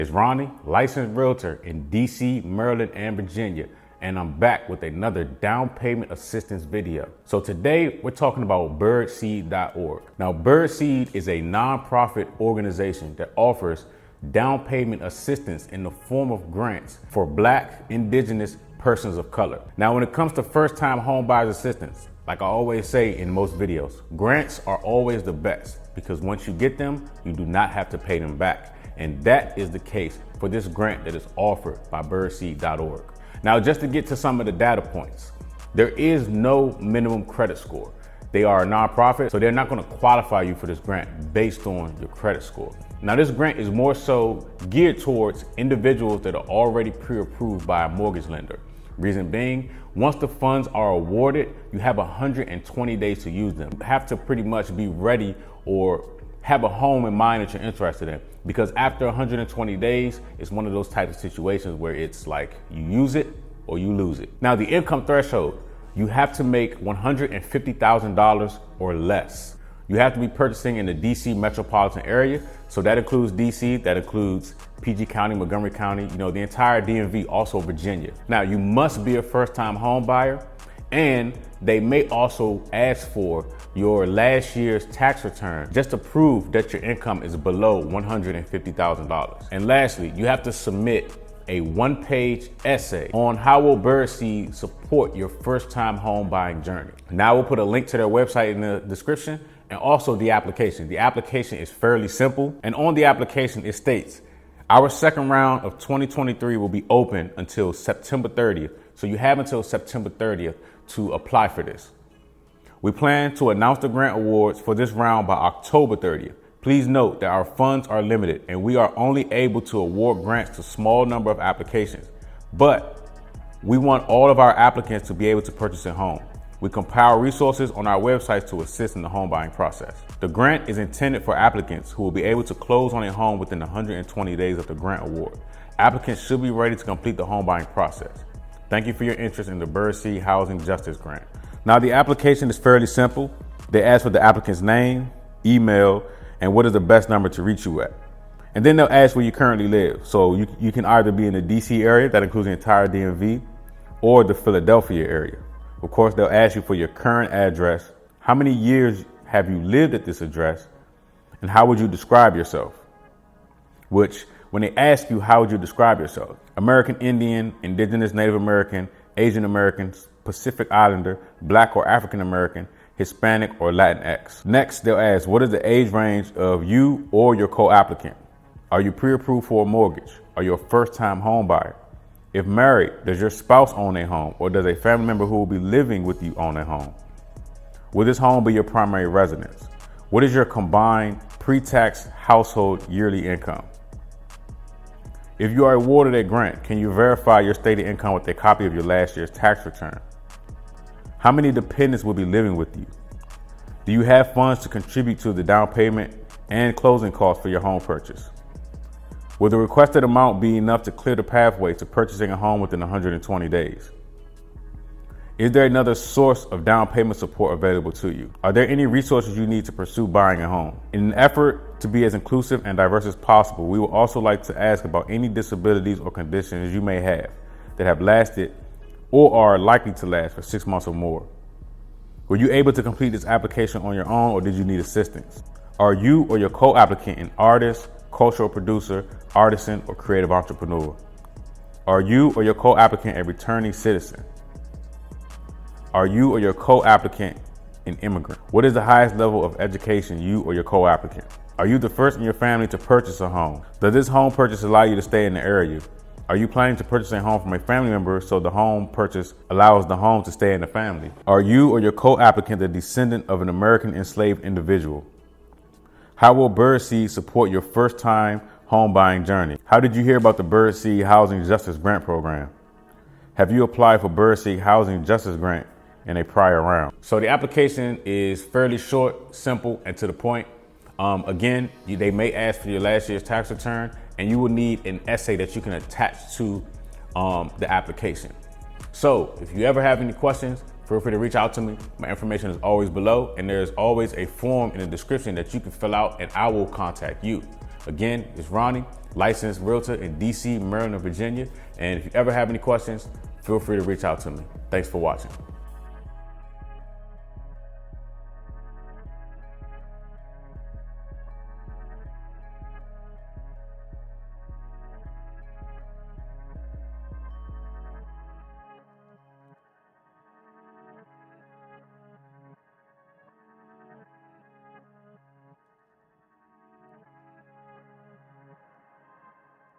It's Ronnie, licensed realtor in DC, Maryland, and Virginia, and I'm back with another down payment assistance video. So today we're talking about Birdseed.org. Now, Birdseed is a nonprofit organization that offers down payment assistance in the form of grants for Black, Indigenous, persons of color. Now, when it comes to first-time home buyers assistance, like I always say in most videos, grants are always the best because once you get them, you do not have to pay them back. And that is the case for this grant that is offered by Birdseed.org. Now, just to get to some of the data points, there is no minimum credit score. They are a nonprofit, so they're not going to qualify you for this grant based on your credit score. Now, this grant is more so geared towards individuals that are already pre-approved by a mortgage lender. Reason being, once the funds are awarded, you have 120 days to use them. You have to pretty much be ready or have a home in mind that you're interested in, because after 120 days, it's one of those types of situations where it's like you use it or you lose it. Now, the income threshold, you have to make $150,000 or less. You have to be purchasing in the DC metropolitan area. So that includes DC, that includes PG County, Montgomery County, the entire DMV, also Virginia. Now, you must be a first-time home buyer, and they may also ask for your last year's tax return just to prove that your income is below $150,000. And lastly, you have to submit a one-page essay on how will Birdseed support your first-time home buying journey. Now, we'll put a link to their website in the description and also the application. The application is fairly simple, and on the application it states, our second round of 2023 will be open until September 30th. So you have until September 30th to apply for this. We plan to announce the grant awards for this round by October 30th. Please note that our funds are limited and we are only able to award grants to a small number of applications, but we want all of our applicants to be able to purchase a home. We compile resources on our website to assist in the home buying process. The grant is intended for applicants who will be able to close on a home within 120 days of the grant award. Applicants should be ready to complete the home buying process. Thank you for your interest in the Birdseed Housing Justice Grant. Now, the application is fairly simple. They ask for the applicant's name, email, and what is the best number to reach you at. And then they'll ask where you currently live. So you can either be in the DC area, that includes the entire DMV, or the Philadelphia area. Of course, they'll ask you for your current address, how many years have you lived at this address, and how would you describe yourself? Which, when they ask you, how would you describe yourself? American Indian, Indigenous, Native American, Asian American, Pacific Islander, Black or African American, Hispanic or Latinx. Next, they'll ask, what is the age range of you or your co-applicant? Are you pre-approved for a mortgage? Are you a first-time home buyer? If married, does your spouse own a home, or does a family member who will be living with you own a home? Will this home be your primary residence? What is your combined pre-tax household yearly income? If you are awarded a grant, can you verify your stated income with a copy of your last year's tax return? How many dependents will be living with you? Do you have funds to contribute to the down payment and closing costs for your home purchase? Will the requested amount be enough to clear the pathway to purchasing a home within 120 days? Is there another source of down payment support available to you? Are there any resources you need to pursue buying a home? In an effort to be as inclusive and diverse as possible, we would also like to ask about any disabilities or conditions you may have that have lasted or are likely to last for 6 months or more. Were you able to complete this application on your own, or did you need assistance? Are you or your co-applicant an artist, cultural producer, artisan, or creative entrepreneur? Are you or your co-applicant a returning citizen? Are you or your co-applicant an immigrant? What is the highest level of education you or your co-applicant? Are you the first in your family to purchase a home? Does this home purchase allow you to stay in the area? Are you planning to purchase a home from a family member so the home purchase allows the home to stay in the family? Are you or your co-applicant a descendant of an American enslaved individual? How will Birdseed support your first-time home buying journey? How did you hear about the Birdseed Housing Justice Grant Program? Have you applied for Birdseed Housing Justice Grant in a prior round? So the application is fairly short, simple, and to the point. Again, they may ask for your last year's tax return, and you will need an essay that you can attach to the application. So if you ever have any questions, feel free to reach out to me. My information is always below, and there's always a form in the description that you can fill out, and I will contact you. Again, it's Ronnie, licensed realtor in DC, Maryland, and Virginia. And if you ever have any questions, feel free to reach out to me. Thanks for watching.